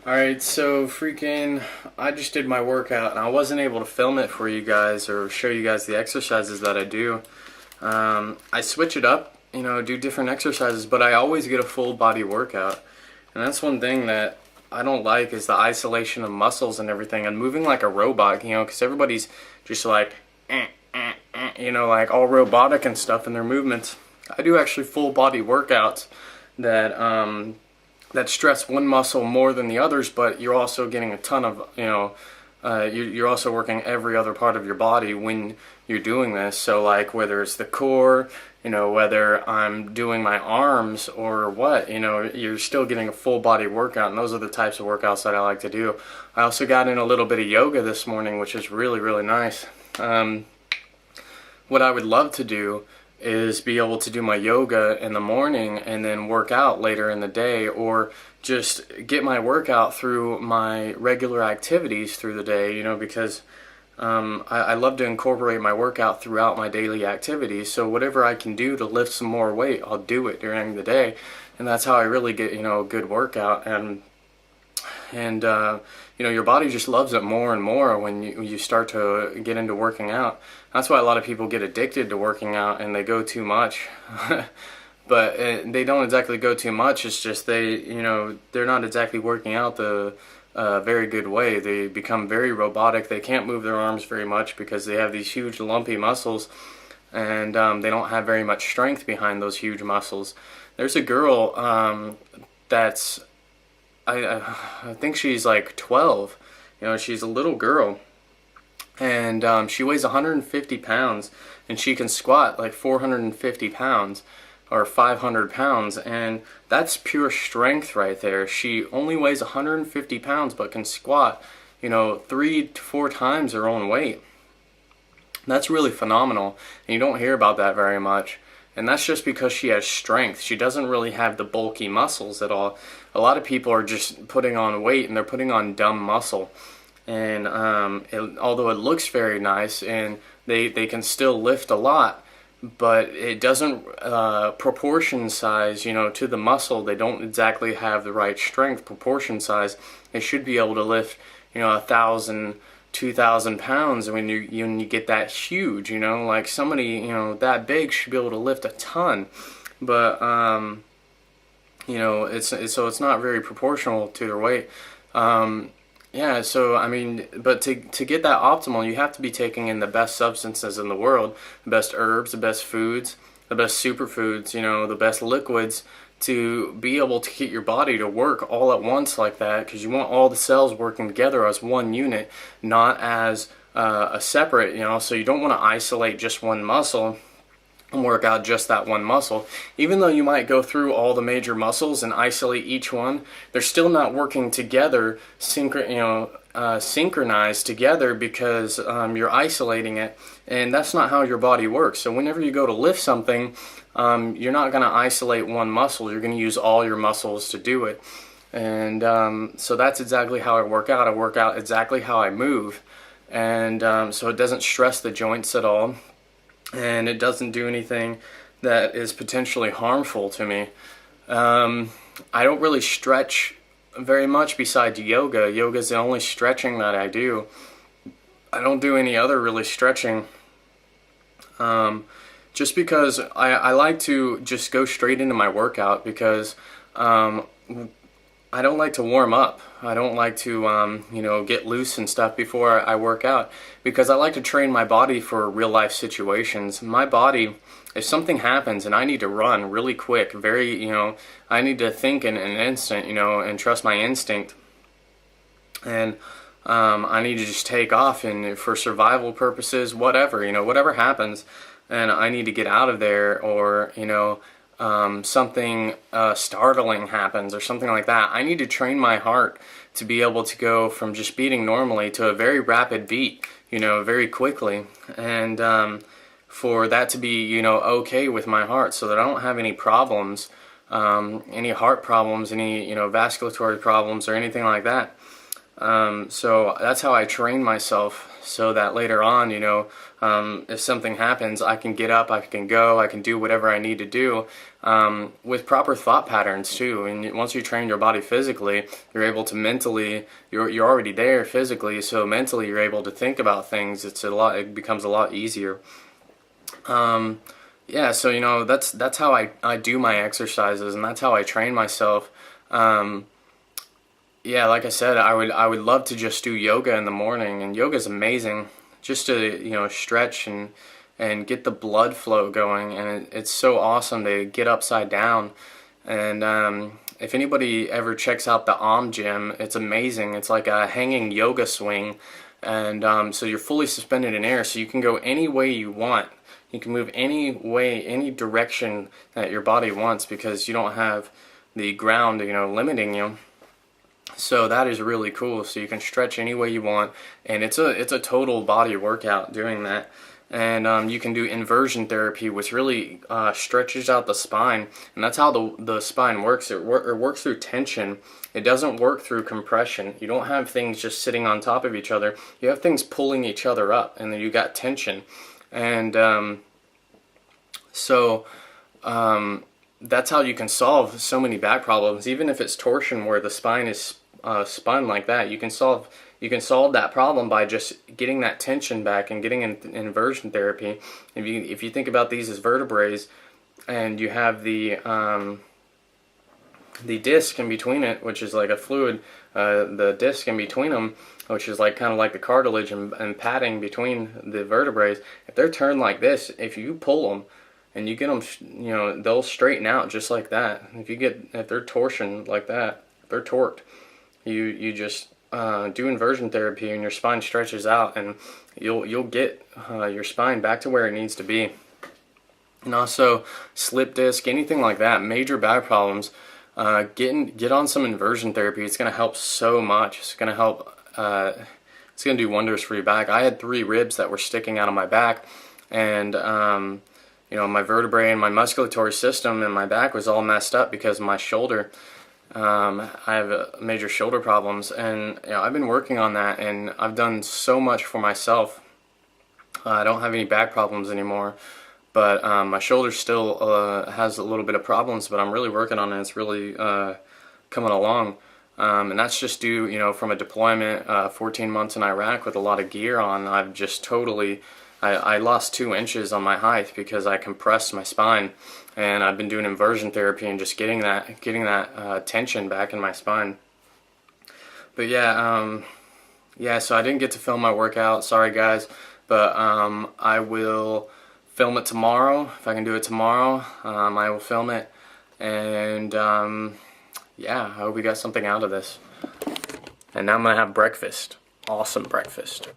Alright, so I just did my workout and I wasn't able to film it for you guys or show you guys the exercises that I do. I switch it up, do different exercises, but I always get a full body workout. And that's one thing that I don't like is the isolation of muscles and everything and moving like a robot, because everybody's just like, like all robotic and stuff in their movements. I do actually full body workouts that stress one muscle more than the others, but you're also getting a ton of, you're also working every other part of your body when you're doing this. So like whether it's the core, whether I'm doing my arms or what, you're still getting a full body workout, and those are the types of workouts that I like to do. I also got in a little bit of yoga this morning, which is really, really nice. What I would love to do is be able to do my yoga in the morning and then work out later in the day, or just get my workout through my regular activities through the day, because I love to incorporate my workout throughout my daily activities. So whatever I can do to lift some more weight, I'll do it during the day, and that's how I really get a good workout. And your body just loves it more and more when you start to get into working out. That's why a lot of people get addicted to working out and they go too much. But they don't exactly go too much. It's just they're not exactly working out the very good way. They become very robotic. They can't move their arms very much because they have these huge lumpy muscles, and they don't have very much strength behind those huge muscles. There's a girl that's I think she's like 12. She's a little girl, and she weighs 150 pounds, and she can squat like 450 pounds or 500 pounds, and that's pure strength right there. She only weighs 150 pounds but can squat 3 to 4 times her own weight. That's really phenomenal, and you don't hear about that very much. And that's just because she has strength. She doesn't really have the bulky muscles at all. A lot of people are just putting on weight, and they're putting on dumb muscle. And although it looks very nice, and they can still lift a lot, but it doesn't proportion size, to the muscle. They don't exactly have the right strength proportion size. They should be able to lift, 1,000, 2,000 pounds when you get that huge, like somebody, that big should be able to lift a ton. But, it's not very proportional to their weight. Yeah, so I mean, but to get that optimal, you have to be taking in the best substances in the world, the best herbs, the best foods, the best superfoods, the best liquids, to be able to get your body to work all at once like that, because you want all the cells working together as one unit, not as a separate, so you don't want to isolate just one muscle and work out just that one muscle. Even though you might go through all the major muscles and isolate each one, they're still not working together, synchronized together, because you're isolating it, and that's not how your body works. So whenever you go to lift something, you're not going to isolate one muscle. You're going to use all your muscles to do it. And so that's exactly how I work out. I work out exactly how I move, and so it doesn't stress the joints at all, and it doesn't do anything that is potentially harmful to me. I don't really stretch very much besides yoga. Yoga is the only stretching that I do. I don't do any other really stretching, just because I like to just go straight into my workout, because I don't like to warm up. I don't like to get loose and stuff before I work out, because I like to train my body for real life situations. My body, if something happens and I need to run really quick, I need to think in an instant, and trust my instinct, and I need to just take off, and for survival purposes, whatever happens, and I need to get out of there, or something startling happens or something like that, I need to train my heart to be able to go from just beating normally to a very rapid beat, very quickly, and for that to be, okay with my heart, so that I don't have any problems, any heart problems, any, vasculatory problems or anything like that. So that's how I train myself, so that later on, if something happens, I can get up, I can go, I can do whatever I need to do, with proper thought patterns too. And once you train your body physically, you're able to mentally, you're already there physically, so mentally you're able to think about things. It becomes a lot easier. Yeah, so that's how I do my exercises, and that's how I train myself. Um, yeah, like I said, I would love to just do yoga in the morning, and yoga is amazing, just to stretch and get the blood flow going, and it's so awesome to get upside down. And if anybody ever checks out the Gym, it's amazing. It's like a hanging yoga swing, and so you're fully suspended in air, so you can go any way you want. You can move any way, any direction that your body wants, because you don't have the ground, limiting you. So that is really cool. So you can stretch any way you want, and it's a total body workout doing that. And you can do inversion therapy, which really stretches out the spine, and that's how the spine works. It works through tension. It doesn't work through compression. You don't have things just sitting on top of each other. You have things pulling each other up, and then you got tension. And so that's how you can solve so many back problems. Even if it's torsion where the spine is spun like that, you can solve that problem by just getting that tension back and getting inversion therapy. If you think about these as vertebrae, and you have the disc in between it, which is like a fluid, the disc in between them, which is like kind of like the cartilage and padding between the vertebrae. If they're turned like this, if you pull them and you get them, they'll straighten out just like that. If they're torsion like that, if they're torqued, you just do inversion therapy, and your spine stretches out, and you'll get your spine back to where it needs to be. And also slip disc, anything like that, major back problems, get on some inversion therapy. It's going to help so much. It's going to help. It's going to do wonders for your back. I had 3 ribs that were sticking out of my back, and my vertebrae and my musculatory system and my back was all messed up because of my shoulder. I have major shoulder problems, and I've been working on that, and I've done so much for myself. I don't have any back problems anymore, but my shoulder still has a little bit of problems, but I'm really working on it. It's really coming along, and that's just due, from a deployment, 14 months in Iraq with a lot of gear on. I've just totally, I lost 2 inches on my height because I compressed my spine, and I've been doing inversion therapy and just getting that tension back in my spine. But yeah, so I didn't get to film my workout. Sorry guys, but I will film it tomorrow. If I can do it tomorrow, I will film it. And yeah, I hope you got something out of this. And now I'm gonna have breakfast. Awesome breakfast.